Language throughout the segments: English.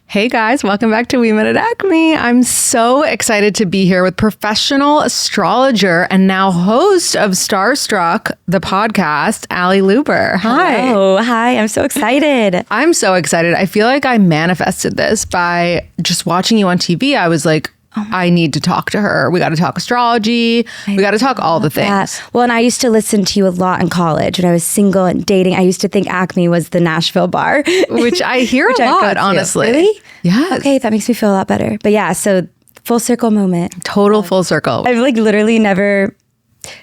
Hey guys, welcome back to wemetatacme. I'm so excited to be here with professional astrologer and now host of StarStruck, the podcast, Lewber. Hi. Oh, hi. I'm so excited. I'm so excited. I feel like I manifested this by just watching you on TV. I was like, I need to talk to her. We got to talk astrology. We got to talk all the things. Well, and I used to listen to you a lot in college when I was single and dating. I used to think Acme was the Nashville bar. Which I hear a lot, honestly. Really? Yes. Okay, that makes me feel a lot better. But yeah, so full circle moment. Total full circle. I've like literally never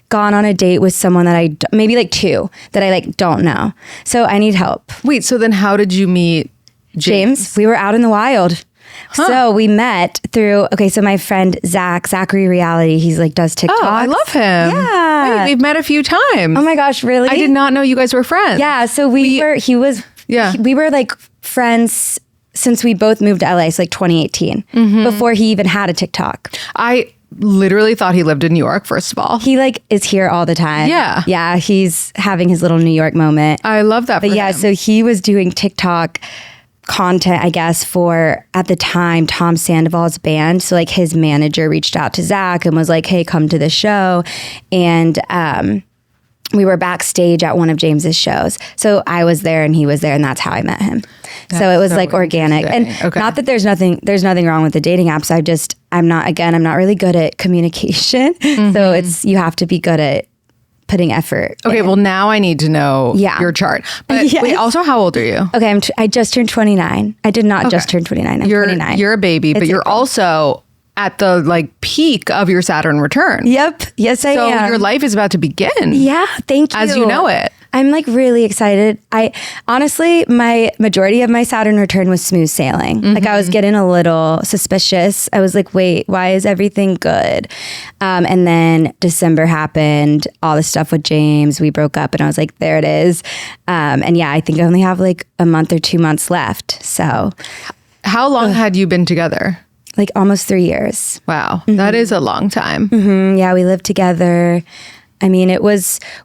gone on a date with someone that maybe like two that I like don't know. So I need help. Wait, so then how did you meet James? We were out in the wild. Huh. So we met through, so my friend Zachary Reality, he's like does TikTok. Oh, I love him. Yeah. Wait, we've met a few times. Oh my gosh, really? I did not know you guys were friends. Yeah, so we were like friends since we both moved to LA, so like 2018, before he even had a TikTok. I literally thought he lived in New York, first of all. He like is here all the time. Yeah. Yeah, he's having his little New York moment. I love that for him. So he was doing TikTok content, I guess, for, at the time, Tom Sandoval's band. So like his manager reached out to Zach and was like, hey, come to the show. And we were backstage at one of James's shows. So I was there and he was there, and that's how I met him. So it was like organic. And not that there's nothing wrong with the dating apps. I'm not really good at communication. So you have to be good at putting effort. Okay, well now I need to know your chart. But wait, also how old are you? Okay, I just turned 29. I did not just turn 29. I'm 29. You're a baby, but you're also at the like peak of your Saturn return. Yep. Yes, I am. So your life is about to begin. Yeah, thank you. As you know it. I'm like really excited. Honestly, my majority of my Saturn return was smooth sailing. Like I was getting a little suspicious. I was like, wait, why is everything good? And then December happened, all this stuff with James, we broke up, and I was like, there it is. And yeah, I think I only have like a month or 2 months left. So how long had you been together? Like almost 3 years. Wow. That is a long time. Yeah, we lived together. I mean,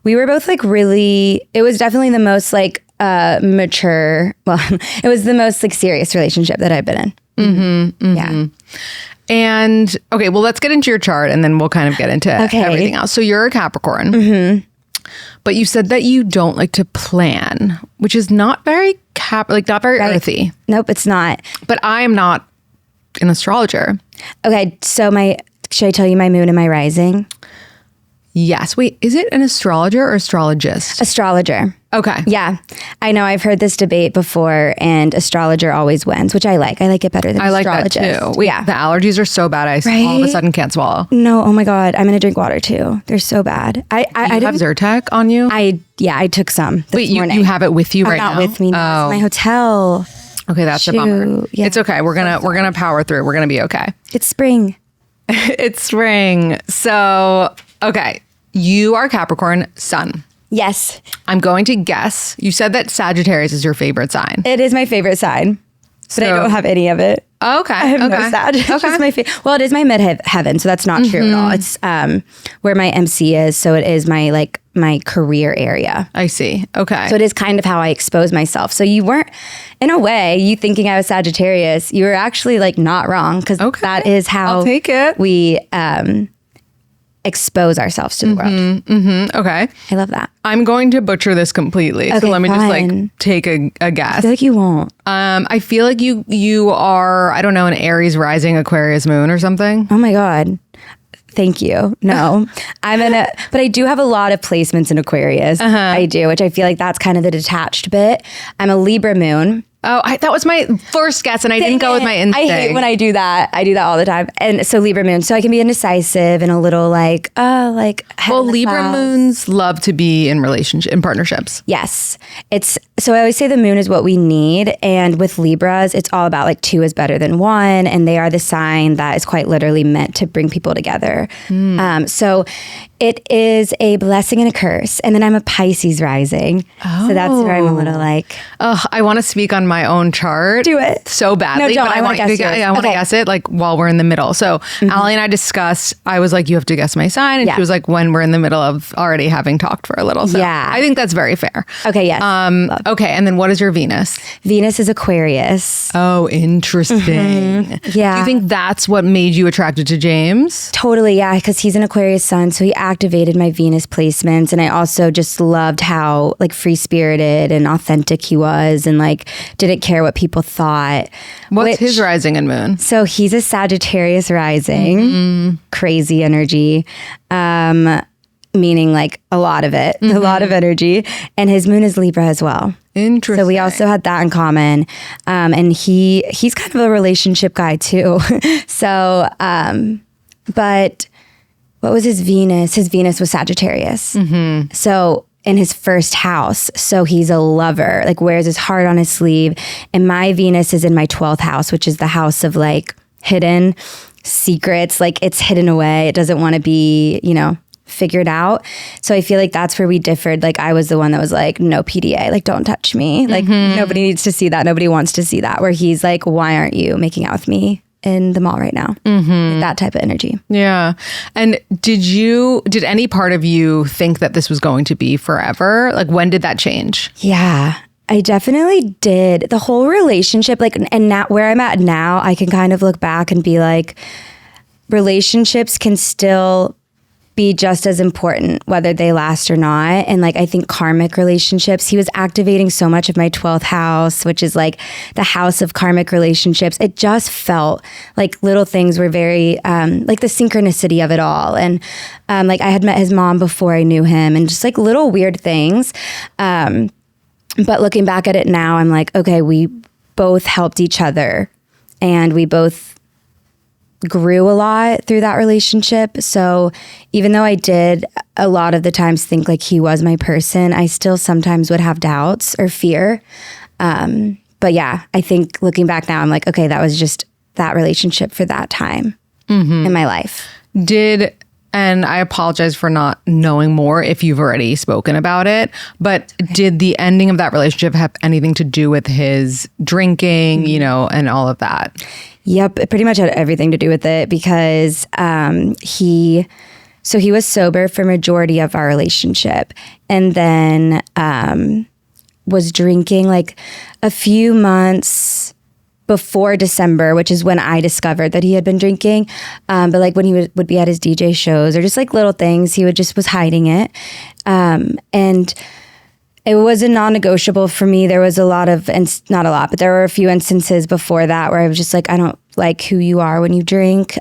we were both like it was definitely the most like mature, it was the most like serious relationship that I've been in. Yeah. And okay, well, let's get into your chart and then we'll kind of get into everything else. So you're a Capricorn, but you said that you don't like to plan, which is not very not very earthy. Nope, it's not. But I am not an astrologer. Okay, so should I tell you my moon and my rising? Yes. Wait, is it an astrologer or astrologist? Astrologer. Okay. Yeah. I know I've heard this debate before, and astrologer always wins, which I like. I like it better than astrologist. I like that too. Wait, the allergies are so bad. I all of a sudden can't swallow. No. Oh my God. I'm going to drink water too. They're so bad. I have Zyrtec on you? I took some this morning. You have it with you right now? Not with me. Oh. It's my hotel. Okay. That's a bummer. Yeah. It's okay. We're going to power through. We're going to be okay. It's spring. It's spring. So, okay. You are Capricorn sun. Yes. I'm going to guess. You said that Sagittarius is your favorite sign. It is my favorite sign, but I don't have any of it. Okay. I have no Sag. It's just my well, it is my midheaven, so that's not true at all. It's where my MC is, so it is my career area. I see. Okay. So it is kind of how I expose myself. So you weren't, in a way, you thinking I was Sagittarius, you were actually like not wrong, because that is how I'll take it. We expose ourselves to the world. Okay. I love that. I'm going to butcher this completely. So let me just like take a guess. I feel like you won't. I feel like you are, I don't know, an Aries rising Aquarius moon or something. Oh my God. Thank you. No, but I do have a lot of placements in Aquarius. I do, which I feel like that's kind of the detached bit. I'm a Libra moon. Oh, that was my first guess, and I didn't go with my instinct. I hate when I do that. I do that all the time. And so Libra moon, so I can be indecisive and a little like. Well, Libra moons love to be in partnerships. Yes, so I always say the moon is what we need, and with Libras, it's all about like 2 is better than 1, and they are the sign that is quite literally meant to bring people together. So it is a blessing and a curse, and then I'm a Pisces rising, so that's where I'm a little like. Oh, I want to speak on my own chart. Do it. So badly. No, don't. But I want to guess yours. I want to guess it like while we're in the middle. So Allie and I discussed, I was like, you have to guess my sign. And she was like, when we're in the middle of already having talked for a little. So I think that's very fair. Okay, yes. Okay, and then what is your Venus? Venus is Aquarius. Oh, interesting. Yeah. Do you think that's what made you attracted to James? Totally, yeah, because he's an Aquarius sun, so he activated my Venus placements, and I also just loved how like free-spirited and authentic he was, and like didn't care what people thought. What's his rising and moon? So he's a Sagittarius rising, crazy energy, meaning like a lot of it, a lot of energy, and his moon is Libra as well. Interesting. So we also had that in common. And he's kind of a relationship guy too. So, but what was his Venus? His Venus was Sagittarius. So in his first house. So he's a lover, like wears his heart on his sleeve. And my Venus is in my 12th house, which is the house of like hidden secrets. Like it's hidden away. It doesn't want to be, figured out. So I feel like that's where we differed. Like I was the one that was like, no PDA, like don't touch me. Like nobody needs to see that. Nobody wants to see that. Where he's like, why aren't you making out with me in the mall right now? Like that type of energy. Yeah. And did any part of you think that this was going to be forever? Like when did that change? Yeah. I definitely did. The whole relationship, like, and now where I'm at now, I can kind of look back and be like, relationships can still be just as important whether they last or not. And like I think karmic relationships, he was activating so much of my 12th house, which is like the house of karmic relationships. It just felt like little things were very like the synchronicity of it all. And like I had met his mom before I knew him, and just like little weird things. But looking back at it now, I'm like, okay, we both helped each other, and we both grew a lot through that relationship. So even though I did a lot of the times think like he was my person, I still sometimes would have doubts or fear. But yeah, I think looking back now, I'm like, okay, that was just that relationship for that time in my life. And I apologize for not knowing more if you've already spoken about it, but did the ending of that relationship have anything to do with his drinking, and all of that? Yep, it pretty much had everything to do with it, because he was sober for majority of our relationship, and then was drinking like a few months before December, which is when I discovered that he had been drinking. But like when he would be at his DJ shows or just like little things, he was hiding it. And it was a non-negotiable for me. There was a lot of, and not a lot, but there were a few instances before that where I was just like, I don't like who you are when you drink.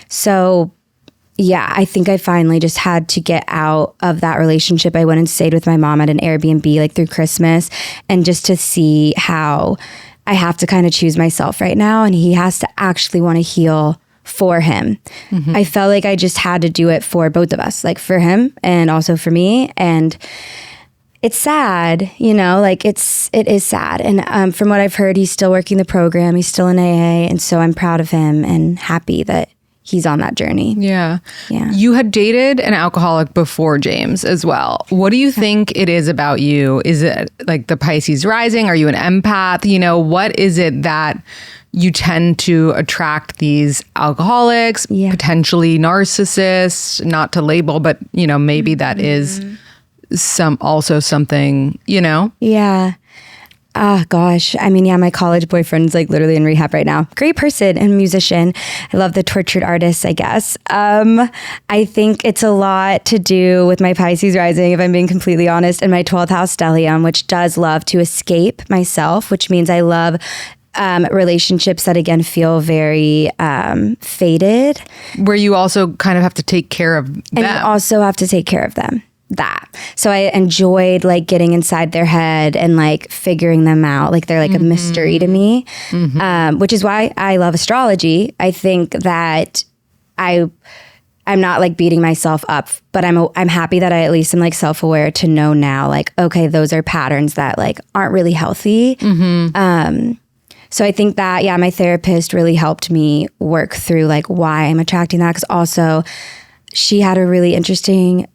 So yeah, I think I finally just had to get out of that relationship. I went and stayed with my mom at an Airbnb like through Christmas, and just to see how I have to kind of choose myself right now, and he has to actually want to heal for him. I felt like I just had to do it for both of us, like for him and also for me. And it's sad, like it is sad. And from what I've heard, he's still working the program. He's still in AA. And so I'm proud of him and happy that he's on that journey. Yeah. You had dated an alcoholic before James as well. What do you think it is about you? Is it like the Pisces rising? Are you an empath? What is it that you tend to attract these alcoholics, potentially narcissists, not to label, but maybe that is something, Yeah. Oh gosh. I mean, yeah, my college boyfriend's like literally in rehab right now. Great person and musician. I love the tortured artists, I guess. I think it's a lot to do with my Pisces rising, if I'm being completely honest, and my 12th house stellium, which does love to escape myself, which means I love relationships that again feel very faded. Where you also kind of have to take care of them. And you also have to take care of them. So I enjoyed like getting inside their head and like figuring them out. Like they're like a mystery to me, which is why I love astrology. I think that I'm not like beating myself up, but I'm happy that I at least am like self-aware to know now, like, okay, those are patterns that like aren't really healthy. So I think that, my therapist really helped me work through like why I'm attracting that. Cause also she had a really interesting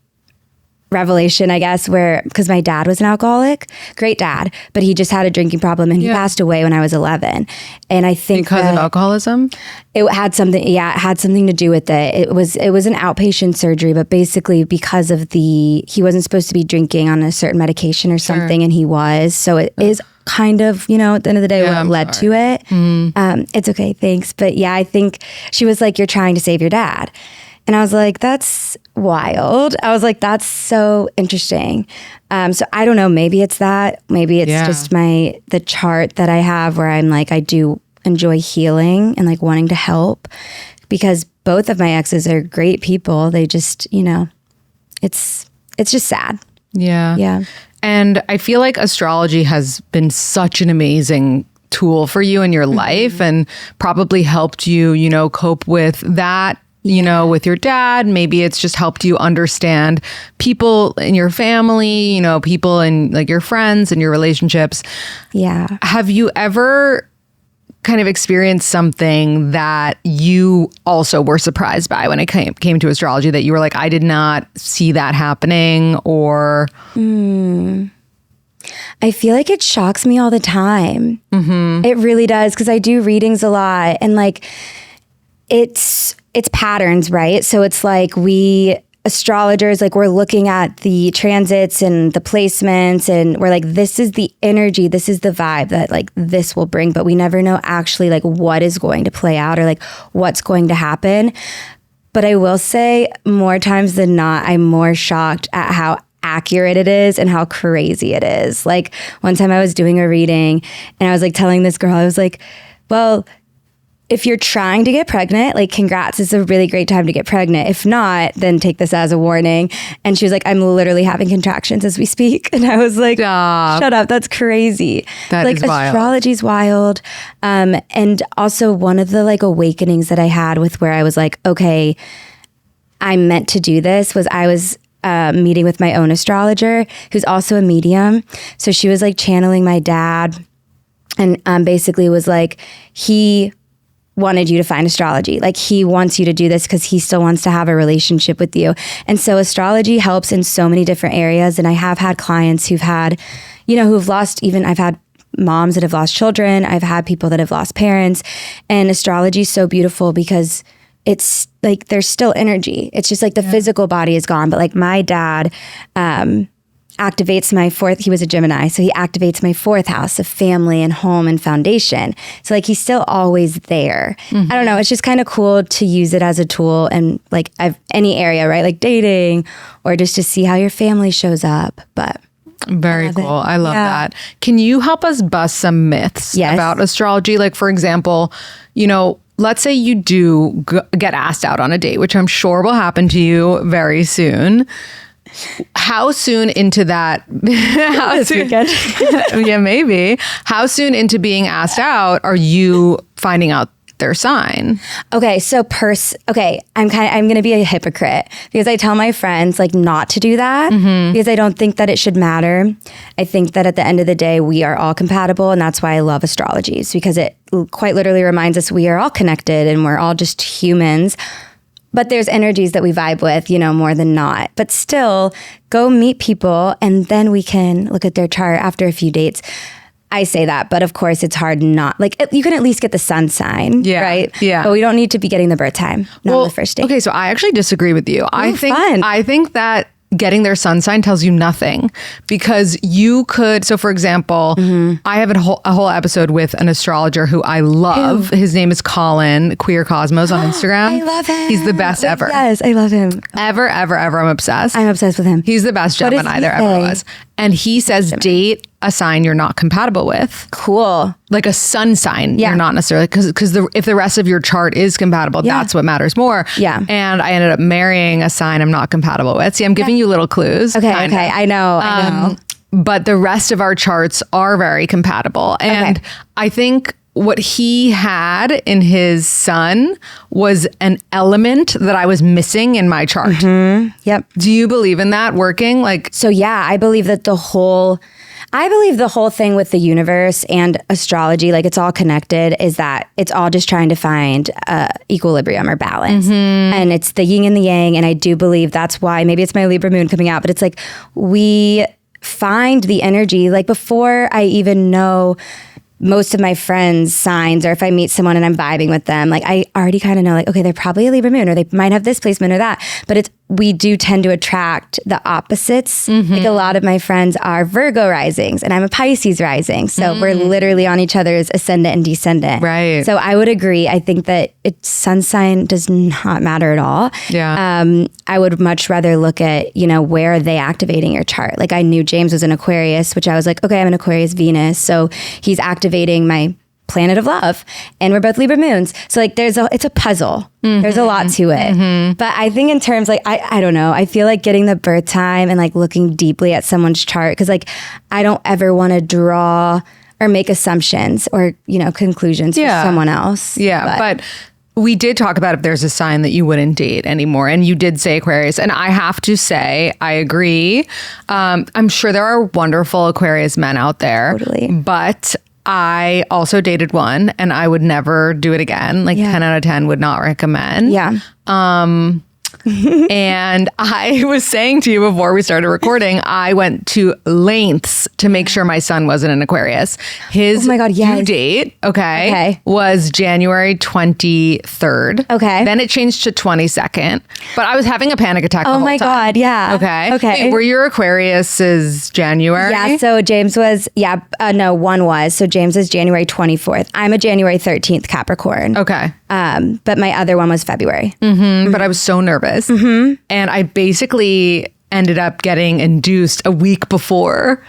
revelation, I guess, where, because my dad was an alcoholic, great dad, but he just had a drinking problem and he passed away when I was 11. And I think because of alcoholism, it had something, it had something to do with it. It was an outpatient surgery, but basically because of he wasn't supposed to be drinking on a certain medication or something, and he was. So it is kind of, at the end of the day, what led to it. It's okay, thanks. But yeah, I think she was like, you're trying to save your dad. And I was like, that's wild. I was like, that's so interesting. So I don't know, maybe it's that. Maybe it's just the chart that I have where I'm like, I do enjoy healing and like wanting to help, because both of my exes are great people. They just, it's just sad. Yeah. Yeah. And I feel like astrology has been such an amazing tool for you in your life and probably helped you, cope with that. With your dad. Maybe it's just helped you understand people in your family, people in like your friends and your relationships. Yeah. Have you ever kind of experienced something that you also were surprised by when it came to astrology, that you were like, I did not see that happening? Or I feel like it shocks me all the time. It really does, because I do readings a lot, and like it's patterns, right? So it's like we astrologers, like we're looking at the transits and the placements, and we're like, this is the energy, this is the vibe that like this will bring, but we never know actually like what is going to play out or like what's going to happen. But I will say, more times than not, I'm more shocked at how accurate it is and how crazy it is. Like one time I was doing a reading and I was like telling this girl, I was like, well, if you're trying to get pregnant, like congrats, it's a really great time to get pregnant. If not, then take this as a warning. And she was like, I'm literally having contractions as we speak. And I was like, shut up, that's crazy. That like is wild. Astrology's wild. And also one of the like awakenings that I had with where I was like, okay, I'm meant to do this, was I was meeting with my own astrologer, who's also a medium. So she was like channeling my dad, and basically was like, he wanted you to find astrology. Like he wants you to do this because he still wants to have a relationship with you. And so astrology helps in so many different areas. And I have had clients who've had, who've lost, even I've had moms that have lost children. I've had people that have lost parents. And astrology is so beautiful because it's like, there's still energy. It's just like the physical body is gone. But like my dad, activates my fourth, he was a Gemini, so he activates my fourth house of family and home and foundation. So like he's still always there. I don't know, it's just kind of cool to use it as a tool, and like any area, right? Like dating, or just to see how your family shows up. But very cool. I love that. Can you help us bust some myths about astrology? Like for example, let's say you do get asked out on a date, which I'm sure will happen to you very soon. How soon into that? Yeah, maybe. How soon into being asked out are you finding out their sign? Okay, so I'm going to be a hypocrite because I tell my friends like not to do that because I don't think that it should matter. I think that at the end of the day, we are all compatible, and that's why I love astrology, because it quite literally reminds us we are all connected and we're all just humans. But there's energies that we vibe with, more than not. But still, go meet people and then we can look at their chart after a few dates. I say that, but of course it's hard not, like you can at least get the sun sign, right? Yeah. But we don't need to be getting the birth time, not on the first date. Okay, so I actually disagree with you. I think that getting their sun sign tells you nothing, because you could, so for example, I have a whole episode with an astrologer who I love. His name is Colin, Queer Cosmos on Instagram. I love him. He's the best ever. Yes, I love him. Ever. I'm obsessed. I'm obsessed with him. He's the best Gemini there ever was. And he says date a sign you're not compatible with. Cool. Like a sun sign, you're not necessarily, because if the rest of your chart is compatible, that's what matters more. Yeah. And I ended up marrying a sign I'm not compatible with. See, I'm giving you little clues. Okay. I know. But the rest of our charts are very compatible. And I think what he had in his sun was an element that I was missing in my chart. Yep. Do you believe in that working? So yeah, I believe that I believe the whole thing with the universe and astrology, like it's all connected, is that it's all just trying to find equilibrium or balance. And it's the yin and the yang. And I do believe that's why, maybe it's my Libra moon coming out, but it's like we find the energy, like before I even know most of my friends' signs, or if I meet someone and I'm vibing with them, like I already kind of know, like, okay, they're probably a Libra moon, or they might have this placement or that. But we do tend to attract the opposites. Like a lot of my friends are Virgo risings and I'm a Pisces rising. So we're literally on each other's ascendant and descendant. Right. So I would agree. I think that sun sign does not matter at all. Yeah. I would much rather look at, where are they activating your chart? Like I knew James was an Aquarius, which I was like, okay, I'm an Aquarius Venus. So he's activating my planet of love, and we're both Libra moons. So like it's a puzzle. There's a lot to it. But I think in terms like, I don't know, I feel like getting the birth time and like looking deeply at someone's chart, because like I don't ever want to draw or make assumptions or, conclusions for someone else. Yeah. But we did talk about if there's a sign that you wouldn't date anymore. And you did say Aquarius. And I have to say, I agree. I'm sure there are wonderful Aquarius men out there. Totally. But I also dated one and I would never do it again. Like 10 out of 10 would not recommend. Yeah. And I was saying to you before we started recording, I went to lengths to make sure my son wasn't an Aquarius. His due date, was January 23rd. Okay. Then it changed to 22nd. But I was having a panic attack the whole time. God, yeah. Okay. Okay. Wait, were your Aquarius's January? Yeah, so James was, one was. So James is January 24th. I'm a January 13th Capricorn. Okay. But my other one was February. But I was so nervous. And I basically ended up getting induced a week before.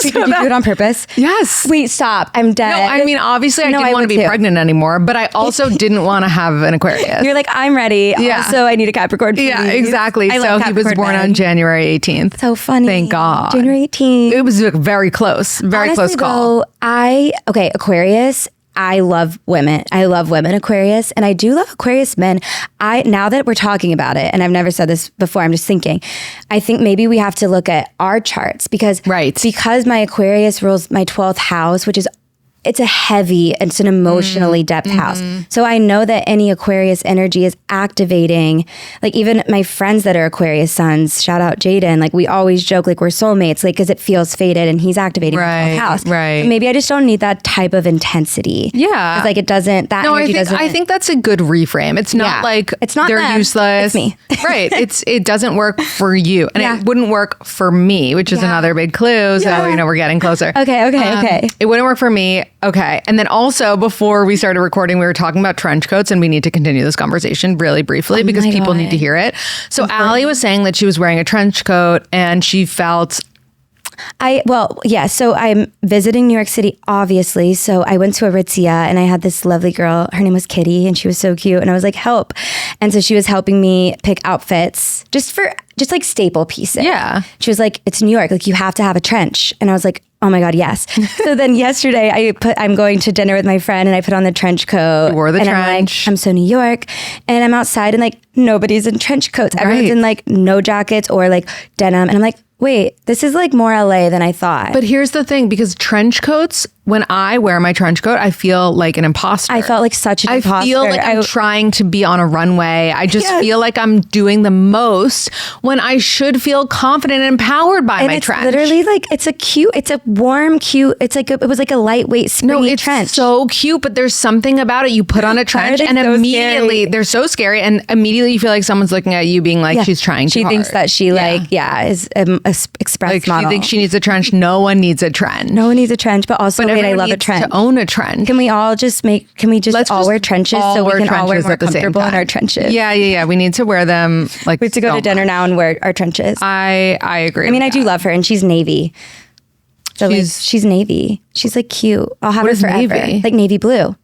Did you do it on purpose? Yes. Wait, stop. I'm dead. No, I mean, obviously I didn't want to be pregnant anymore, but I also didn't want to have an Aquarius. You're like, I'm ready. Yeah. Also, I need a Capricorn. Please. Yeah, exactly. So he was born on January 18th. So funny. Thank God. January 18th. It was very close. Very close call. Though, Aquarius, I love women. I love women Aquarius, and I do love Aquarius men. Now that we're talking about it, and I've never said this before, I'm just thinking, I think maybe we have to look at our charts because my Aquarius rules my 12th house, which is it's an emotionally depth house. So I know that any Aquarius energy is activating, like even my friends that are Aquarius suns, shout out Jaden, like we always joke like we're soulmates, like because it feels fated and he's activating the 12th house. Right. So maybe I just don't need that type of intensity. Yeah. Like it doesn't, that energy doesn't. I think that's a good reframe. It's not like it's not they're them. Useless. It's me. Right. It doesn't work for you. And it wouldn't work for me, which is another big clue. So, we're getting closer. Okay. It wouldn't work for me. Okay. And then also before we started recording, we were talking about trench coats, and we need to continue this conversation really briefly because people need to hear it. So Allie was saying that she was wearing a trench coat and she felt... So I'm visiting New York City, obviously. So I went to Aritzia and I had this lovely girl. Her name was Kitty and she was so cute. And I was like, help. And so she was helping me pick outfits just like staple pieces. Yeah. She was like, it's New York. Like you have to have a trench. And I was like, oh my God, yes. So then yesterday I'm going to dinner with my friend and I put on the trench coat. You wore the trench. I'm so New York. And I'm outside and like nobody's in trench coats. Everyone's in like no jackets or like denim. And I'm like, wait, this is like more LA than I thought. But here's the thing, because trench coats, when I wear my trench coat, I feel like an imposter. I felt like such an imposter. I feel like I'm trying to be on a runway. I just feel like I'm doing the most when I should feel confident and empowered by my trench. Literally like, it's a warm, cute, it was like a lightweight springy trench. It's so cute, but there's something about it. You put on a trench and immediately, they're so scary. And immediately you feel like someone's looking at you being like, she's trying too hard. She thinks that she is express like model. She thinks she needs a trench. No one needs a trench. No one needs a trench, but also I love a trench. To own a trench. Can we just all wear trenches so we can all wear more comfortable in our trenches? Yeah. We need to wear them. Like we have to go to dinner now and wear our trenches. I agree. I mean, I do love her, and she's Navy. So she's Navy. She's like cute. I'll have her forever. Navy? Like navy blue.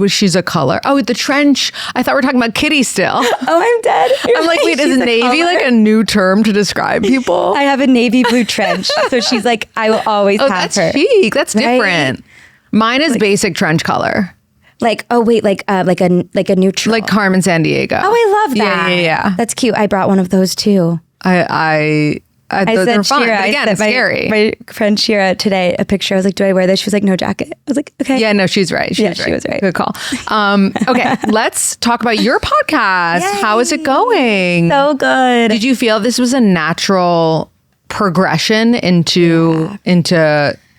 She's a color. Oh, the trench. I thought we were talking about Kitty still. Oh, I'm dead. I'm like, wait, is navy like a new term to describe people? I have a navy blue trench. So she's like, I will always have that's her. Chic. That's different. Mine is basic trench color. Like a neutral. Like Carmen Sandiego. Oh, I love that. Yeah. That's cute. I brought one of those too. I those are fun. But again, it's scary. My friend Shira today, a picture, I was like, do I wear this? She was like, no jacket. I was like, okay. Yeah, no, she's right. She was right. Good call. Okay, let's talk about your podcast. Yay. How is it going? So good. Did you feel this was a natural progression into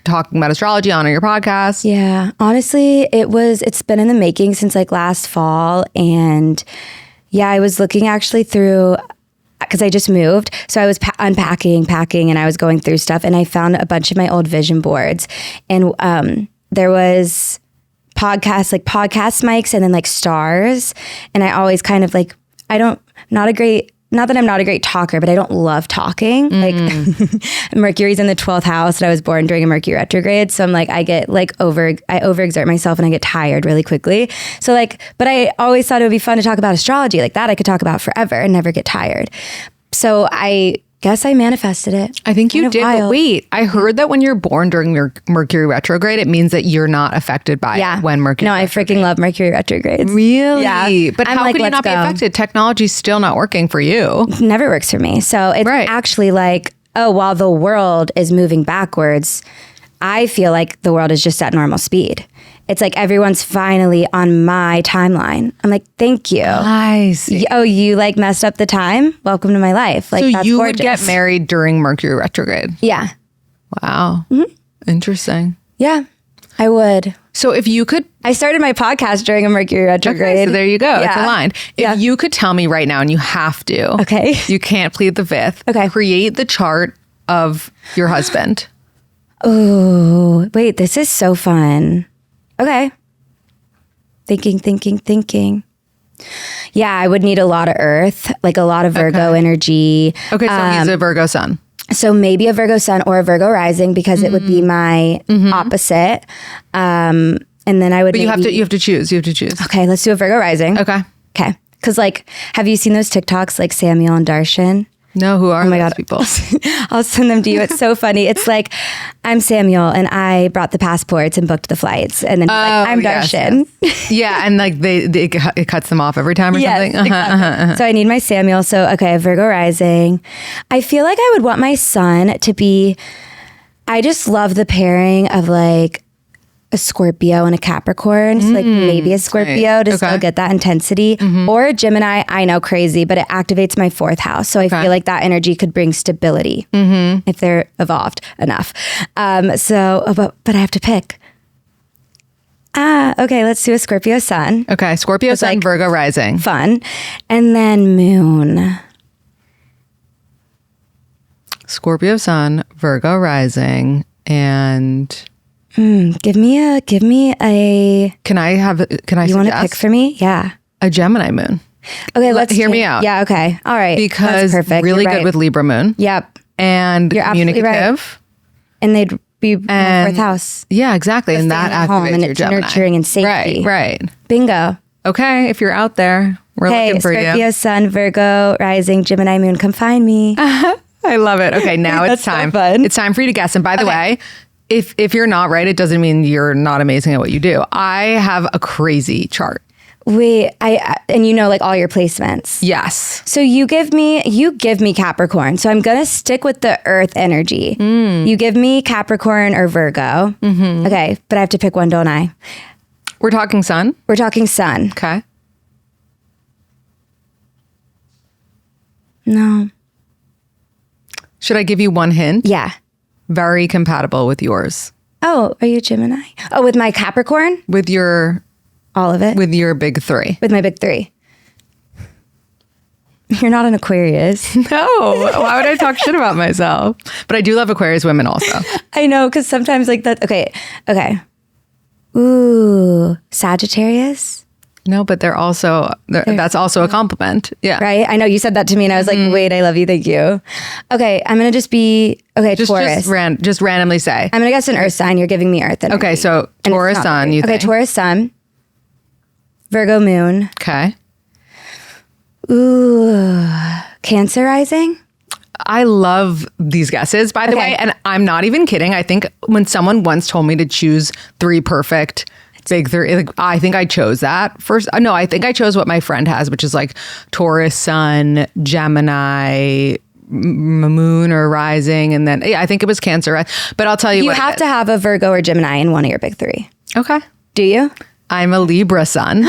talking about astrology on your podcast? Yeah, honestly, it's been in the making since like last fall. And yeah, I was looking actually through, because I just moved. So I was unpacking, packing, and I was going through stuff, and I found a bunch of my old vision boards. And there was podcast mics and then like stars. And I always kind of like, not that I'm not a great talker, but I don't love talking. Like Mercury's in the 12th house, and I was born during a Mercury retrograde. So I'm like, I overexert myself and I get tired really quickly. So like, but I always thought it would be fun to talk about astrology like that. I could talk about forever and never get tired. So I guess I manifested it. I think you did. But wait, I heard that when you're born during Mercury retrograde, it means that you're not affected by it when Mercury I freaking love Mercury retrogrades. Really? Yeah. But how could you not be affected? Technology's still not working for you. It never works for me. So it's actually like, while the world is moving backwards, I feel like the world is just at normal speed. It's like everyone's finally on my timeline. I'm like, thank you. I see. Oh, you like messed up the time? Welcome to my life. Like, so that's you gorgeous. Would get married during Mercury retrograde? Yeah. Wow. Mm-hmm. Interesting. Yeah, I would. So if you could... I started my podcast during a Mercury retrograde. Okay, so there you go. Yeah. It's aligned. If you could tell me right now, and you have to. Okay. You can't plead the fifth. Okay. Create the chart of your husband. Oh, wait, this is so fun. Okay. Thinking. Yeah, I would need a lot of earth, like a lot of Virgo energy. Okay, so he's a Virgo sun. So maybe a Virgo sun or a Virgo rising, because it would be my opposite. And then I would. But you have to choose. You have to choose. Okay, let's do a Virgo rising. Okay. Because like, have you seen those TikToks like Samuel and Darshan? No, who are those people? I'll send them to you. It's so funny. It's like, I'm Samuel and I brought the passports and booked the flights. And then like, I'm Darshan. Yes. Yeah, and like it cuts them off every time or something. Exactly. So I need my Samuel. So, okay, Virgo rising. I feel like I would want my sun to be, I just love the pairing of like a Scorpio and a Capricorn. So like maybe a Scorpio to still get that intensity, or a Gemini. I know, crazy, but it activates my 4th house. So I feel like that energy could bring stability if they're evolved enough. But I have to pick. Okay, let's do a Scorpio sun. Okay, Scorpio sun, like, Virgo rising. Fun. And then moon. Scorpio sun, Virgo rising, and... Give me a. Can I You want to pick for me? Yeah. A Gemini moon. Okay, let's hear me out. Yeah. Okay. All right. Because that's perfect. Really good with Libra moon. Yep. And you're communicative. Right. And they'd be in my 4th house. Yeah, exactly. And that activates your Gemini. Nurturing and safety. Right. Bingo. Okay, if you're out there, we're looking for Scorpio, you. Scorpio sun, Virgo rising, Gemini moon. Come find me. I love it. Okay, now it's time. So fun. It's time for you to guess. And by the way, if you're not right, it doesn't mean you're not amazing at what you do. I have a crazy chart. Wait, and you know, like all your placements. Yes. So you give me Capricorn. So I'm gonna stick with the Earth energy. You give me Capricorn or Virgo. Okay, but I have to pick one, don't I? We're talking sun. We're talking sun. Okay. No. Should I give you one hint? Yeah. Very compatible with yours. Oh, are you Gemini? Oh, with my Capricorn? With your... All of it? With your big 3. With my big 3. You're not an Aquarius. No. Why would I talk shit about myself? But I do love Aquarius women also. I know, because sometimes like that... Okay. Ooh, Sagittarius? No, but that's also a compliment. Yeah. Right? I know you said that to me and I was like, wait, I love you. Thank you. Okay. I'm going to just be, Taurus. Just randomly say. I'm going to guess an earth sign. You're giving me earth energy. Okay. So Taurus sun, you think? Okay. Taurus sun. Virgo moon. Okay. Ooh. Cancer rising. I love these guesses, by the way. And I'm not even kidding. I think when someone once told me to choose 3 perfect big 3, like, I think I chose that first. No, I think I chose what my friend has, which is like Taurus sun, Gemini, moon or rising, and then I think it was Cancer. But I'll tell you, You what have to have a Virgo or Gemini in one of your big three. Okay. Do you? I'm a Libra sun.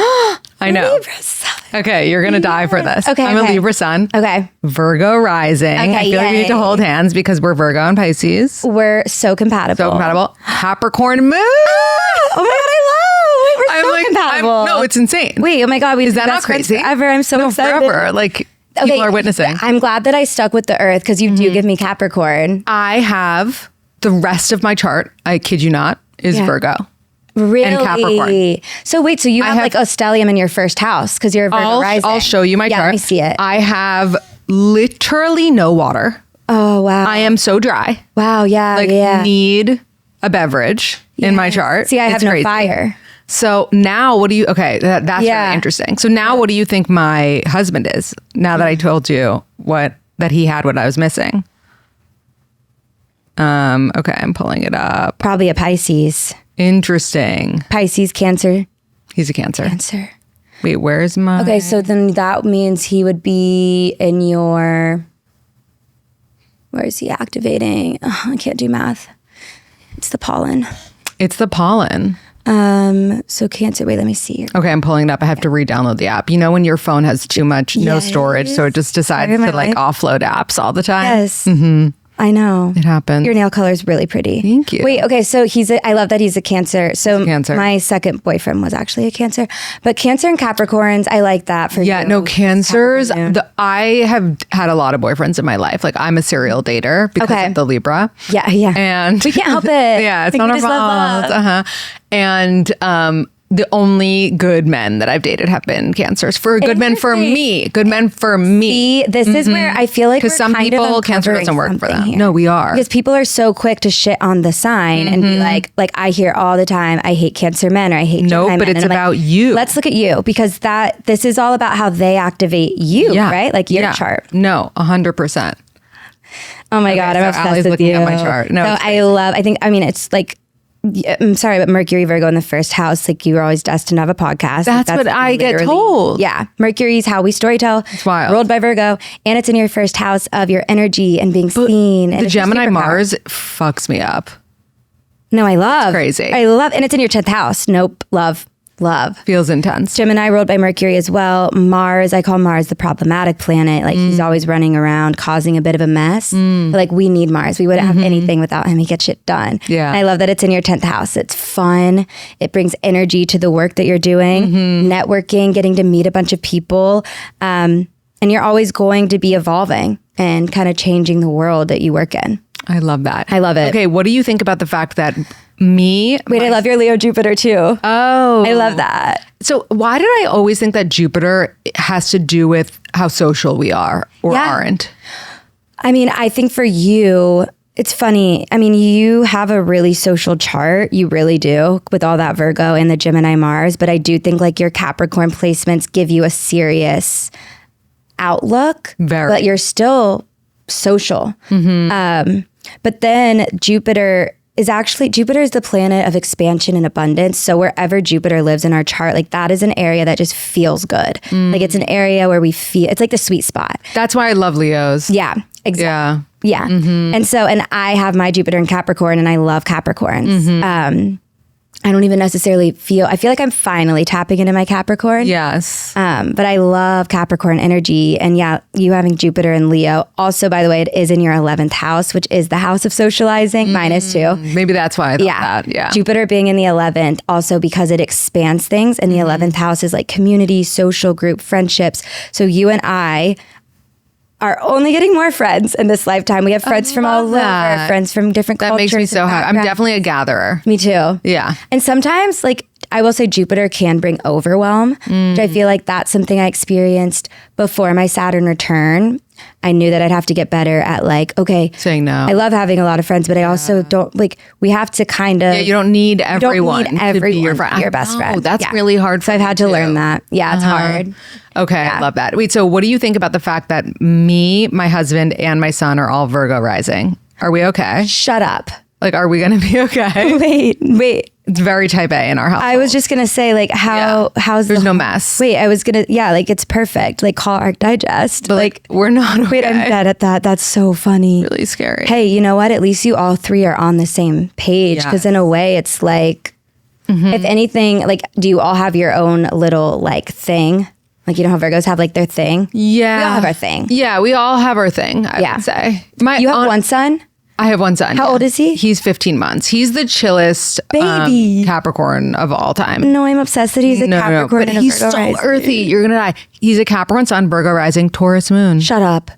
I know. Libra sun. Okay, you're gonna die for this. Okay, I'm a Libra sun. Okay. Virgo rising. Okay, I feel like we need to hold hands because we're Virgo and Pisces. We're so compatible. So compatible. Capricorn moon. Oh my God, I love. We're so compatible. No, it's insane. Wait, oh my God, Is that not crazy? Forever. I'm so excited. Forever. Like people are witnessing. I'm glad that I stuck with the Earth because you do give me Capricorn. I have the rest of my chart, I kid you not, is Virgo. Really? And Capricorn. So wait, so you have like a stellium in your first house because you're a Virgo rising. I'll show you my chart. Let me see it. I have literally no water. Oh, wow. I am so dry. Wow, yeah, Like need a beverage in my chart. See, I have It's no crazy. fire. So now what do you, that's really interesting. So now what do you think my husband is now that I told you that he had what I was missing? Okay, I'm pulling it up. Probably a Pisces. Interesting. Pisces, Cancer. He's a Cancer. Cancer. Wait, where's my... Okay, so then that means he would be in your... Where is he activating? Oh, I can't do math. It's the pollen. It's the pollen. So Cancer, wait, let me see. Okay, I'm pulling it up. I have to re-download the app. You know when your phone has too much, no storage, so it just decides to like offload apps all the time? Yes. Mm-hmm. I know. It happens. Your nail color is really pretty. Thank you. Wait, okay, so I love that he's a Cancer. So Cancer. My second boyfriend was actually a Cancer. But Cancer and Capricorns, I like that for you. Yeah, no, Cancers. I have had a lot of boyfriends in my life. Like I'm a serial dater because of the Libra. Yeah. And we can't help it. Yeah, it's not our fault. And the only good men that I've dated have been Cancers. Good men for me. Good men for me. See, this is where I feel like because some people Cancer doesn't work for them. Here. No, we are. Because people are so quick to shit on the sign and be like I hear all the time, I hate Cancer men or I hate Gemini men. But it's about you. Let's look at you because this is all about how they activate you, right? Like your chart. No, 100%. Oh my God, I'm obsessed with you. At my chart. No, it's like, I'm sorry, but Mercury, Virgo in the first house, like you were always destined to have a podcast. That's what I get told. Yeah. Mercury's how we storytell. It's wild. Ruled by Virgo. And it's in your first house of your energy and being seen. And the Gemini Mars fucks me up. No, I love. It's crazy. I love. And it's in your 10th house. Nope. Love. Feels intense. Gemini ruled by Mercury as well. Mars, I call Mars the problematic planet. Like he's always running around causing a bit of a mess. But like we need Mars. We wouldn't have anything without him. He gets shit done. Yeah. And I love that it's in your 10th house. It's fun. It brings energy to the work that you're doing. Networking, getting to meet a bunch of people. And you're always going to be evolving and kind of changing the world that you work in. I love that. I love it. Okay, what do you think about the fact that I love your Leo Jupiter too. Oh. I love that. So why did I always think that Jupiter has to do with how social we are or aren't? I mean, I think for you, it's funny. I mean, you have a really social chart. You really do with all that Virgo and the Gemini Mars. But I do think like your Capricorn placements give you a serious outlook. But you're still social. But then Jupiter is the planet of expansion and abundance. So wherever Jupiter lives in our chart, like that is an area that just feels good. Like it's an area where we feel, it's like the sweet spot. That's why I love Leos. Yeah, exactly. Yeah. And so, and I have my Jupiter in Capricorn and I love Capricorns. I don't even necessarily I feel like I'm finally tapping into my Capricorn. Yes. But I love Capricorn energy. And yeah, you having Jupiter and Leo. Also, by the way, it is in your 11th house, which is the house of socializing, -2. Maybe that's why I thought that. Yeah. Jupiter being in the 11th, also because it expands things. And the 11th house is like community, social group, friendships. So you and I are only getting more friends in this lifetime. We have friends from all over, friends from different cultures. That makes me so happy. I'm definitely a gatherer. Me too. Yeah. And sometimes, like, I will say Jupiter can bring overwhelm, which I feel like that's something I experienced before my Saturn return. I knew that I'd have to get better at like, okay, saying no. I love having a lot of friends, but I also don't like, we have to kind of. Yeah, you don't need everyone to be your friend. Your best friend. Oh, that's really hard. So I've had to learn that. Yeah, it's hard. Okay, I love that. Wait, so what do you think about the fact that me, my husband, and my son are all Virgo rising? Are we okay? Shut up. Like, are we going to be okay? Wait. It's very type A in our house. I was just going to say, like, how's there's no mess. Wait, I was going to, like, it's perfect. Like, call Arc Digest. But like, we're not okay. Wait, I'm dead at that. That's so funny. Really scary. Hey, you know what? At least you all three are on the same page. Because in a way, it's like, if anything, like, do you all have your own little, like, thing? Like, you know how Virgos have, like, their thing? Yeah. We all have our thing. Yeah, we all have our thing, I would say. You have one son? I have one son. How old is he? He's 15 months. He's the chillest baby Capricorn of all time. No, I'm obsessed that he's a Capricorn. But he's so rising. Earthy. You're going to die. He's a Capricorn sun, Virgo rising, Taurus moon. Shut up.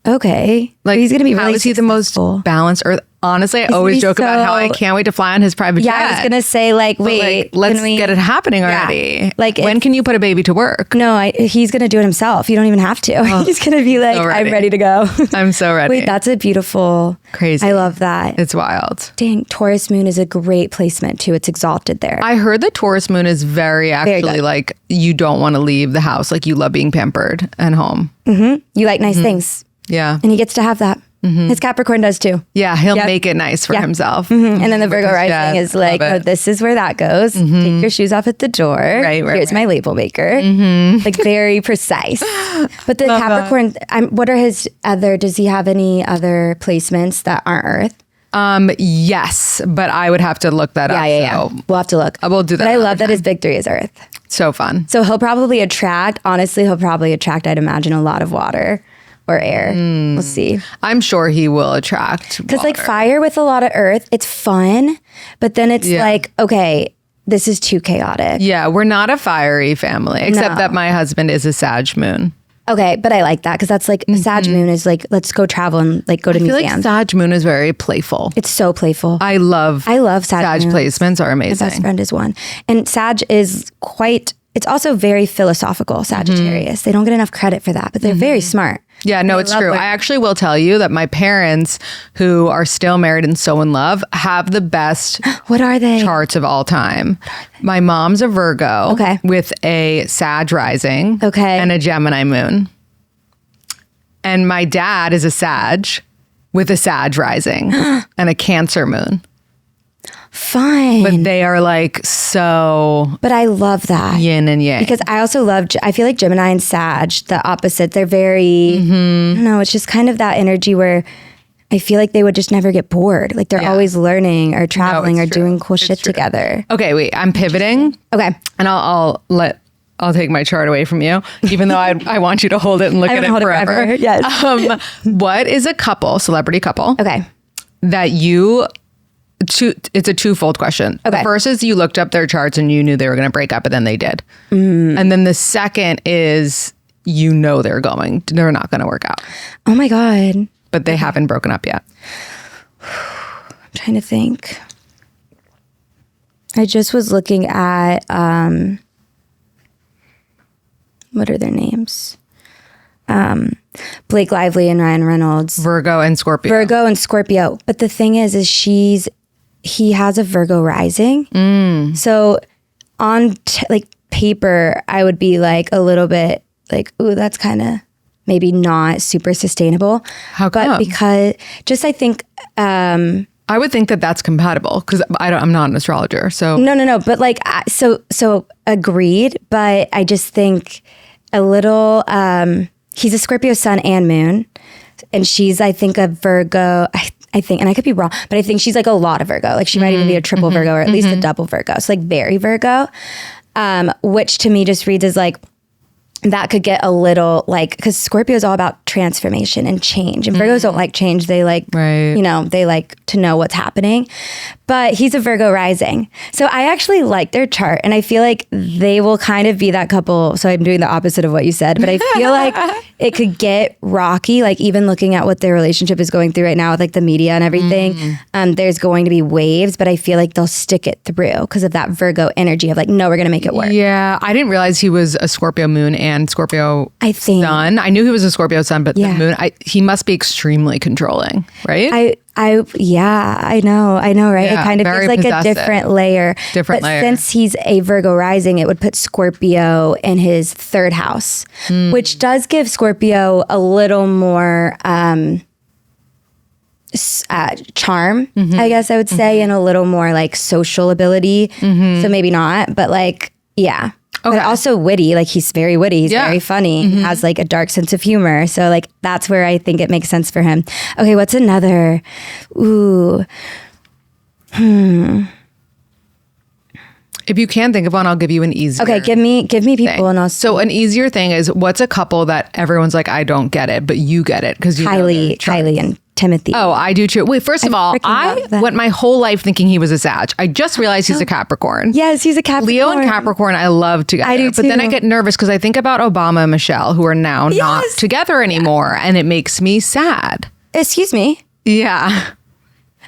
Okay. Like, he's going to be really how is he the most balanced earth? Honestly, I always joke about how I can't wait to fly on his private jet. Yeah, I was going to say, like, wait. Let's get it happening already. Yeah. Like, when can you put a baby to work? No, he's going to do it himself. You don't even have to. He's going to be like, I'm ready to go. I'm so ready. Wait, that's a beautiful. Crazy. I love that. It's wild. Dang, Taurus moon is a great placement too. It's exalted there. I heard that Taurus moon is very like, you don't want to leave the house. Like, you love being pampered and home. You like nice things. Yeah. And he gets to have that. His Capricorn does too. Yeah, he'll make it nice for himself. And then the Virgo rising is like, oh, this is where that goes. Take your shoes off at the door. Here's my label maker. Like, very precise. But the Capricorn, what are his other, does he have any other placements that aren't Earth? Yes, but I would have to look that up. Yeah. We'll have to look. We'll do that. But I love that his big three is Earth. So fun. So he'll probably attract, I'd imagine, a lot of water. Or air. We'll see. I'm sure he will attract. Because like fire with a lot of earth, it's fun, but then it's like, okay, this is too chaotic. Yeah, we're not a fiery family, except that my husband is a Sag moon. Okay, but I like that because that's like Sag moon is like, let's go travel and like go to museums. I feel like Sag moon is very playful. It's so playful. I love Sag placements are amazing. My best friend is one. And Sag is it's also very philosophical, Sagittarius. They don't get enough credit for that, but they're very smart. Yeah, no, it's true. I actually will tell you that my parents, who are still married and so in love, have the best what are they? Charts of all time. My mom's a Virgo with a Sag rising and a Gemini moon. And my dad is a Sag with a Sag rising and a Cancer moon. Fun. But they are like so. But I love that. Yin and yang. Because I also I feel like Gemini and Sag, the opposite, they're very, I don't know, it's just kind of that energy where I feel like they would just never get bored. Like they're always learning or traveling or doing cool shit together. Okay, wait, I'm pivoting. Okay. And I'll take my chart away from you, even though I want you to hold it and look at it forever. Yes. What is a celebrity couple? Okay. That it's a twofold question. Okay. The first is you looked up their charts and you knew they were going to break up, but then they did. And then the second is they're not going to work out. Oh my God. But they haven't broken up yet. I'm trying to think. I just was looking at, what are their names? Blake Lively and Ryan Reynolds. Virgo and Scorpio. But the thing is he has a Virgo rising. So on paper, I would be like a little bit like, ooh, that's kind of maybe not super sustainable. How come? But because I think, I would think that that's compatible because I'm not an astrologer. So no. But like, so agreed. But I just think a little, he's a Scorpio sun and moon. And she's, I think, a Virgo, I think, and I could be wrong, but I think she's like a lot of Virgo. Like she might even be a triple Virgo or at least a double Virgo. So like very Virgo, which to me just reads as like, that could get a little like, because Scorpio is all about transformation and change. And Virgos don't like change. They like, they like to know what's happening. But he's a Virgo rising. So I actually like their chart. And I feel like they will kind of be that couple. So I'm doing the opposite of what you said. But I feel like it could get rocky. Like even looking at what their relationship is going through right now with like the media and everything. There's going to be waves. But I feel like they'll stick it through because of that Virgo energy of like, no, we're going to make it work. Yeah. I didn't realize he was a Scorpio moon and Scorpio sun. I knew he was a Scorpio sun, but the moon, he must be extremely controlling, right? I know, right? Yeah, it kind of feels like possessive. A different layer. But since he's a Virgo rising, it would put Scorpio in his third house, which does give Scorpio a little more charm, I guess I would say, and a little more like social ability. So maybe not, but like, yeah. Okay. But also witty, like he's very witty. He's very funny. He has like a dark sense of humor. So like that's where I think it makes sense for him. Okay, what's another? If you can think of one, I'll give you an easier. Okay, give me people and I'll. So an easier thing is, what's a couple that everyone's like, I don't get it, but you get it because you Kylie and Timothy. Oh, I do too. Wait, first of all, I went my whole life thinking he was a Sag. I just realized he's a Capricorn. Yes, he's a Capricorn. Leo and Capricorn, I love together. I do too. But then I get nervous because I think about Obama and Michelle, who are now not together anymore, and it makes me sad. Excuse me? Yeah.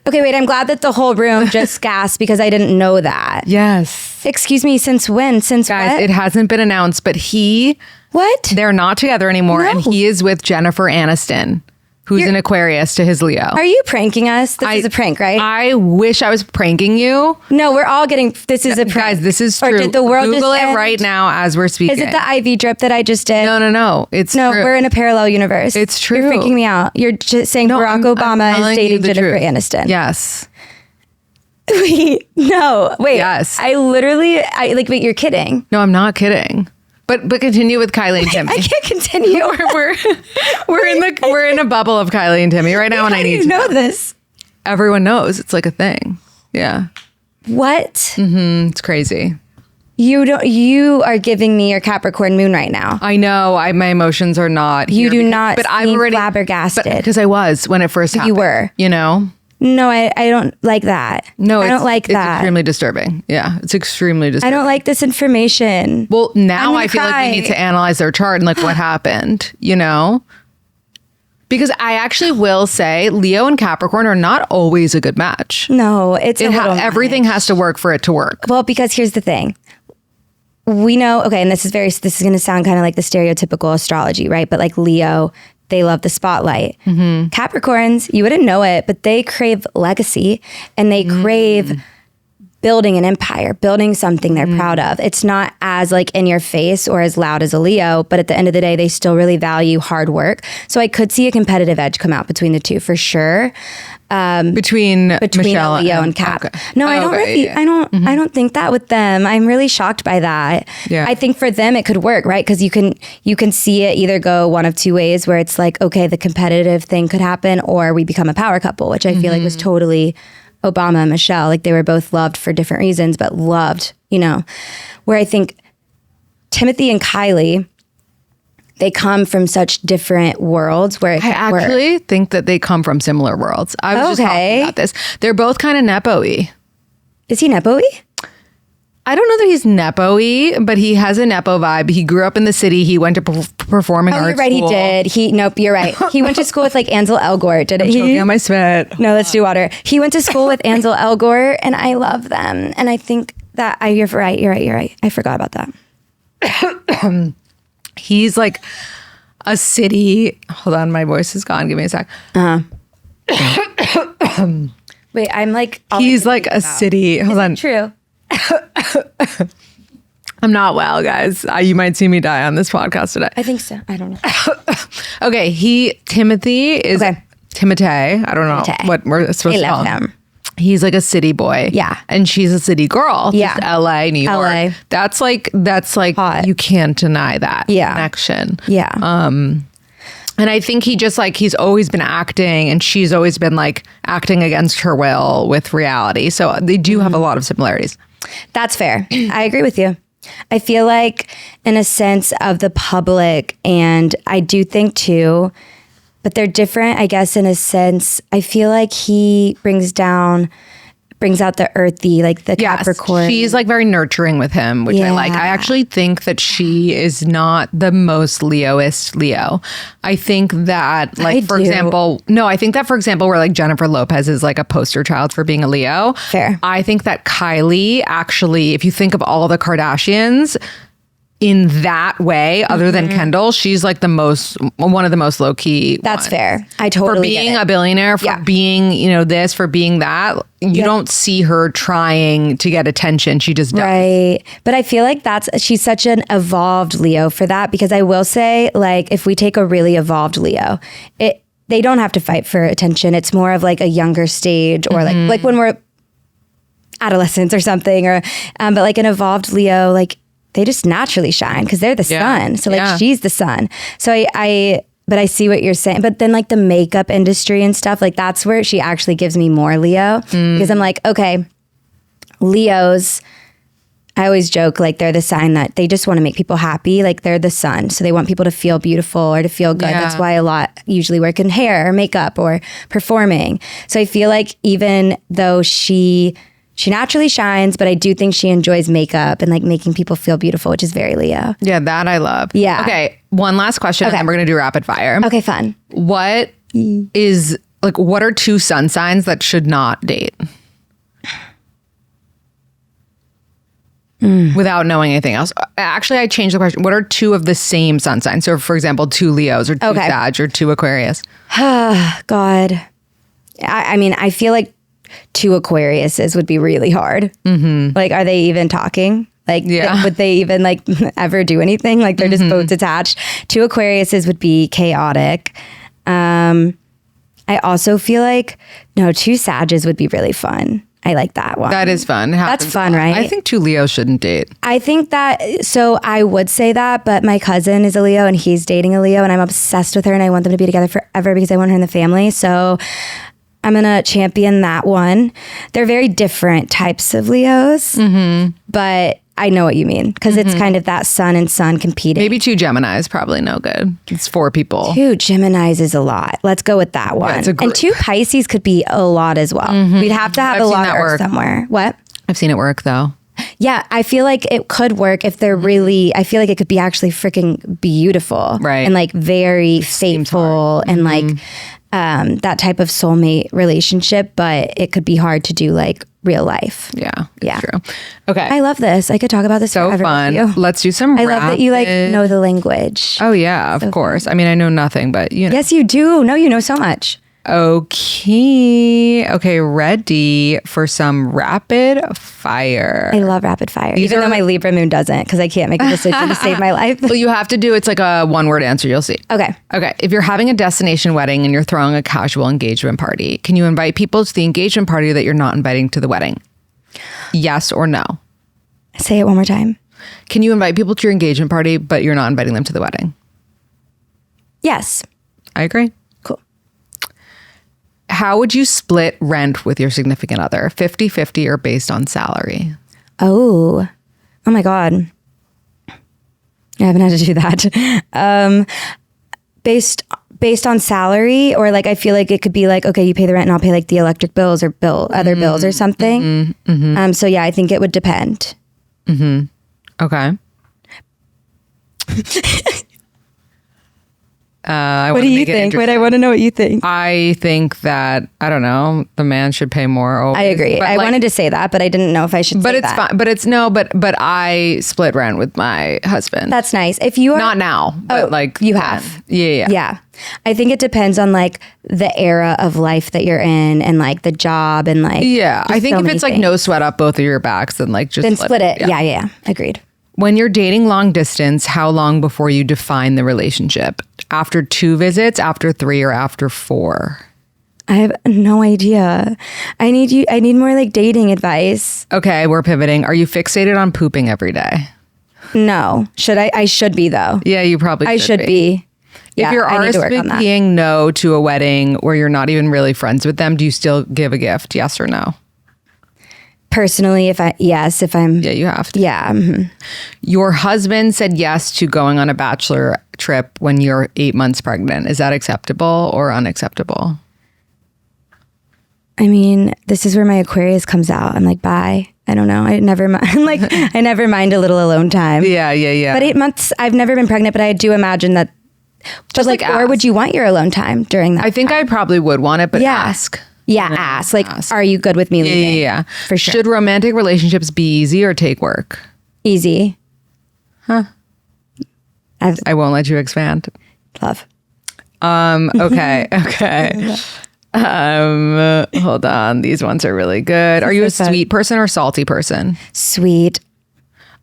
Okay, wait, I'm glad that the whole room just gasped because I didn't know that. Yes. Excuse me, since when? Since Guys, what? it hasn't been announced, but What? they're not together anymore, and he is with Jennifer Aniston, who's an Aquarius to his Leo. Are you pranking us? This is a prank, right? I wish I was pranking you. No, we're all getting, this is a prank. Guys, this is Or true. did the world Google just it end? right now as we're speaking. Is it the IV drip that I just did? No. It's No, true. we're in a parallel universe. It's true. You're freaking me out. You're just saying Barack Obama is telling you dating the Jennifer truth. Aniston. Yes. Wait, no. Wait. Yes. Wait, you're kidding. No, I'm not kidding. But continue with Kylie and Timmy. I can't continue. we're in a bubble of Kylie and Timmy right now, and I need to know this. Everyone knows it's like a thing. Yeah. What? It's crazy. You are giving me your Capricorn moon right now. I know. My emotions are not. You do not. But I'm already flabbergasted because I was when it first happened. You were. You know. No, I don't like that. No, I don't like that. It's extremely disturbing. Yeah, it's extremely disturbing. I don't like this information. Well, now I feel like we need to analyze their chart and like what happened, you know? Because I actually will say Leo and Capricorn are not always a good match. No, it's everything has to work for it to work. Well, because here's the thing. We know, okay, and this is going to sound kind of like the stereotypical astrology, right? But like Leo, they love the spotlight. Capricorns, you wouldn't know it, but they crave legacy and they crave building an empire, building something they're proud of. It's not as like in your face or as loud as a Leo, but at the end of the day, they still really value hard work. So I could see a competitive edge come out between the two for sure. Between Michelle Leo and Cap. Okay. No, I don't really, I don't think that with them. I'm really shocked by that. Yeah. I think for them it could work, right? Because you can see it either go one of two ways where it's like, okay, the competitive thing could happen or we become a power couple, which I feel like was totally Obama and Michelle. Like they were both loved for different reasons, but loved, you know, where I think Timothy and Kylie, they come from such different worlds where I actually think that they come from similar worlds. I was just talking about this. They're both kind of Nepo-y. Is he Nepo-y? I don't know that he's Nepo-y, but he has a Nepo vibe. He grew up in the city. He went to performing arts you're right. school. He did. Nope, you're right. He went to school with like Ansel Elgort, didn't he? Choking on my sweat. No, let's do water. He went to school with Ansel Elgort, and I love them. And I think that you're right. You're right. I forgot about that. He's like a city. Hold on, my voice is gone. Give me a sec. Wait, I'm like. He's like a city. Hold on. True. I'm not well, guys. You might see me die on this podcast today. I think so. I don't know. Okay, Timothy is Timotei. I don't know what we're supposed to call him. He's like a city boy. Yeah. And she's a city girl. Yeah. Just LA, New York. LA. That's like hot. You can't deny that connection. Yeah. And I think he's always been acting and she's always been like acting against her will with reality. So they do have a lot of similarities. That's fair. I agree with you. I feel like in a sense of the public, and I do think too, but they're different, I guess, in a sense. I feel like he brings out the earthy, like the Capricorn. She's like very nurturing with him, which I like. I actually think that she is not the most Leoist Leo. I think that like, for example, where like Jennifer Lopez is like a poster child for being a Leo. Fair. I think that Kylie actually, if you think of all the Kardashians, in that way, other than Kendall, she's like one of the most low key. That's fair. I totally for being a billionaire, for being this, for being that. You don't see her trying to get attention. She just does. Right. But I feel like she's such an evolved Leo for that, because I will say, like, if we take a really evolved Leo, they don't have to fight for attention. It's more of like a younger stage or like when we're adolescents or something, or but like an evolved Leo, like they just naturally shine because they're the sun. So like she's the sun. So but I see what you're saying. But then like the makeup industry and stuff, like that's where she actually gives me more Leo because I'm like, okay, Leos, I always joke like they're the sign that they just want to make people happy. Like they're the sun. So they want people to feel beautiful or to feel good. That's why a lot usually work in hair or makeup or performing. So I feel like even though she naturally shines, but I do think she enjoys makeup and like making people feel beautiful, which is very Leo. Yeah, that I love. Yeah. Okay, one last question and then we're going to do rapid fire. Okay, fun. What are 2 sun signs that should not date? Without knowing anything else. Actually, I changed the question. What are 2 of the same sun signs? So for example, 2 Leos or 2 Sag or 2 Aquarius. God. I mean, I feel like 2 Aquariuses would be really hard. Like, are they even talking? Like, would they even like ever do anything? Like, they're just both attached. 2 Aquariuses would be chaotic. I also feel like 2 Sages would be really fun. I like that one. That is fun. That's fun, right? I think 2 Leos shouldn't date. I think that, so I would say that, but my cousin is a Leo and he's dating a Leo and I'm obsessed with her and I want them to be together forever because I want her in the family. So I'm going to champion that one. They're very different types of Leos, but I know what you mean because it's kind of that sun and sun competing. Maybe 2 Geminis, probably no good. It's 4 people. 2 Geminis is a lot. Let's go with that one. Yeah, and 2 Pisces could be a lot as well. We'd have to have a lot of Earth somewhere. What? I've seen it work though. Yeah, I feel like it could work if they're really, I feel like it could be actually freaking beautiful. Right. And like very faithful and like that type of soulmate relationship, but it could be hard to do like real life. Yeah. True. Okay. I love this. I could talk about this so forever fun. with you. Let's do some I love that you like know the language. Oh yeah, of course. I mean, I know nothing, but you know. Yes, you do. No, you know so much. Okay, ready for some rapid fire. I love rapid fire. Even though my Libra moon doesn't, because I can't make a decision to save my life. Well, you have to do, it's like a 1-word answer, you'll see. Okay. If you're having a destination wedding and you're throwing a casual engagement party, can you invite people to the engagement party that you're not inviting to the wedding? Yes or no? Say it one more time. Can you invite people to your engagement party, but you're not inviting them to the wedding? Yes. I agree. Cool. How would you split rent with your significant other? 50-50 or based on salary? Oh my God. I haven't had to do that. Based on salary, or like I feel like it could be like, okay, you pay the rent and I'll pay like the electric bills or other bills or something. So yeah, I think it would depend. Okay. What do you think? Wait, I want to know what you think. I think that, I don't know, the man should pay more. Always. I agree. I wanted to say that, but I didn't know if I should say that. But it's fine. But I split rent with my husband. That's nice. If you are not now, but like you have. Yeah. I think it depends on like the era of life that you're in and like the job and like. Yeah. I think if it's like no sweat up both of your backs, then like just split it. Yeah. Agreed. When you're dating long distance, how long before you define the relationship? After 2 visits, after 3, or after 4? I have no idea. I need more like dating advice. Okay, we're pivoting. Are you fixated on pooping every day? No. Should I? I should be though. Yeah, you probably I should be. If you're RSVPing no to a wedding where you're not even really friends with them, do you still give a gift? Yes or no? Personally, if I'm Yeah, you have to. Yeah. Your husband said yes to going on a bachelor trip when you're 8 months pregnant. Is that acceptable or unacceptable? I mean, this is where my Aquarius comes out. I'm like, bye. I don't know. I never mind. I never mind a little alone time. Yeah. But 8 months, I've never been pregnant, but I do imagine that. Just like, or would you want your alone time during that? I think I probably would want it, but ask. Yeah, ask. Like, are you good with me leaving? Yeah. For sure. Should romantic relationships be easy or take work? Easy. Huh. I won't let you expand. Love. Okay. Hold on. These ones are really good. Are you a sweet person or salty person? Sweet.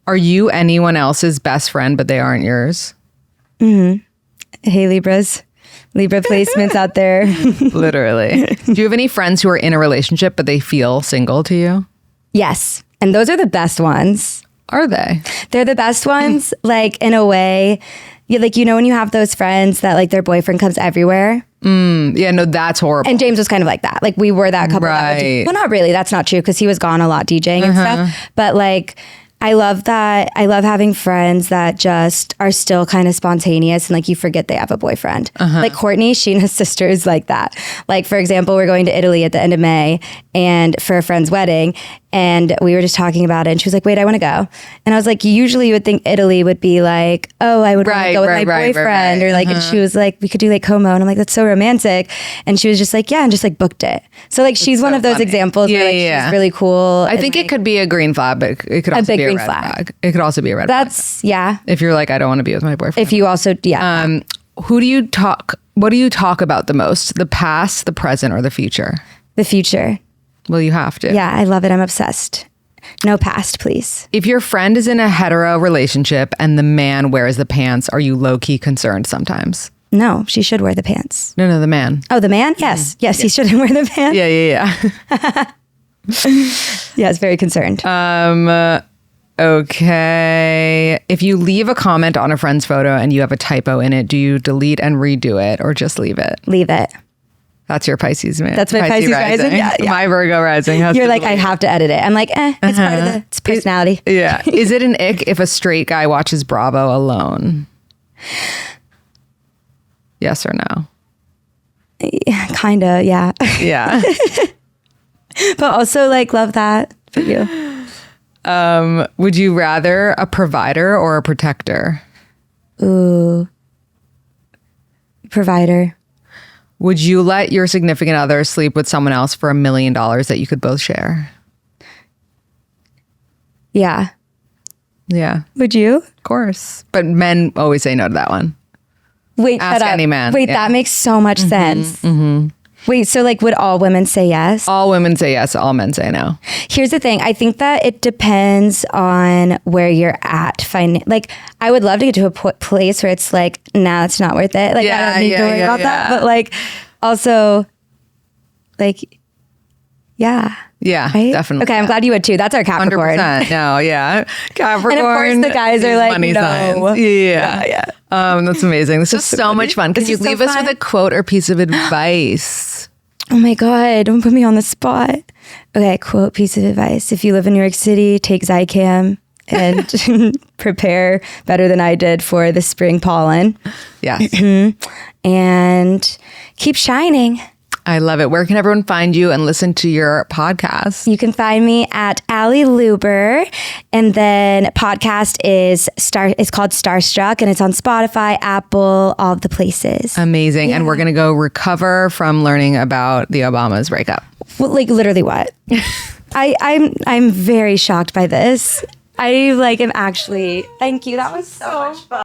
Are you anyone else's best friend, but they aren't yours? Hey, Libras. Libra placements out there. Literally. Do you have any friends who are in a relationship but they feel single to you? Yes. And those are the best ones. Are they? They're the best ones, like in a way. Like, you know, when you have those friends that like their boyfriend comes everywhere. Yeah, no, that's horrible. And James was kind of like that. Like we were that couple. Right. Well, not really. That's not true because he was gone a lot DJing and stuff. But like, I love that. I love having friends that just are still kind of spontaneous and like you forget they have a boyfriend. Like Courtney, she and his sister is like that. Like, for example, we're going to Italy at the end of May and for a friend's wedding. And we were just talking about it. And she was like, wait, I want to go. And I was like, usually you would think Italy would be like, oh, I would want to go with my boyfriend. Or like, and she was like, we could do Lake Como. And I'm like, that's so romantic. And she was just like, yeah, and just like booked it. So like, she's one of those examples where like, she's really cool. I think it could be a green flag, but it could also be a red flag. It could also be a red flag. That's, yeah. If you're like, I don't want to be with my boyfriend. If you also, what do you talk about the most? The past, the present, or the future? The future. Well, you have to. Yeah, I love it. I'm obsessed. No past, please. If your friend is in a hetero relationship and the man wears the pants, are you low-key concerned sometimes? No, she should wear the pants. No, the man. Oh, the man? Yes. Yes, he shouldn't wear the pants. Yeah. Yes, very concerned. Okay. If you leave a comment on a friend's photo and you have a typo in it, do you delete and redo it or just leave it? Leave it. That's your Pisces, man. That's my Pisces rising. Yeah. My Virgo rising. You're like, I have to edit it. I'm like, it's part of its personality. Yeah. Is it an ick if a straight guy watches Bravo alone? Yes or no? Kinda, yeah. Yeah. But also like, love that for you. Would you rather a provider or a protector? Ooh. Provider. Would you let your significant other sleep with someone else for $1 million that you could both share? Yeah. Yeah. Would you? Of course. But men always say no to that one. Wait, ask any man. Wait, that makes so much sense. Wait, so like would all women say yes? All women say yes, all men say no. Here's the thing. I think that it depends on where you're at. Like, I would love to get to a place where it's like, nah, it's not worth it. Like, I don't need to worry about that. But like, also, like, yeah. Yeah, right? definitely. Okay, I'm glad you would too. That's our Capricorn. 100%. No, yeah. Capricorn. And of course the guys are like, money no. Signs. Yeah. That's amazing. This is so much fun. Can you leave us with a quote or piece of advice? Oh my God, don't put me on the spot. Okay, quote, piece of advice. If you live in New York City, take Zicam and prepare better than I did for the spring pollen. Yes. And keep shining. I love it. Where can everyone find you and listen to your podcast? You can find me at Ali Lewber. And then podcast is called StarStruck and it's on Spotify, Apple, all of the places. Amazing. Yeah. And we're going to go recover from learning about the Obamas breakup. Well, like literally what? I'm very shocked by this. I am actually, thank you. That was so much fun.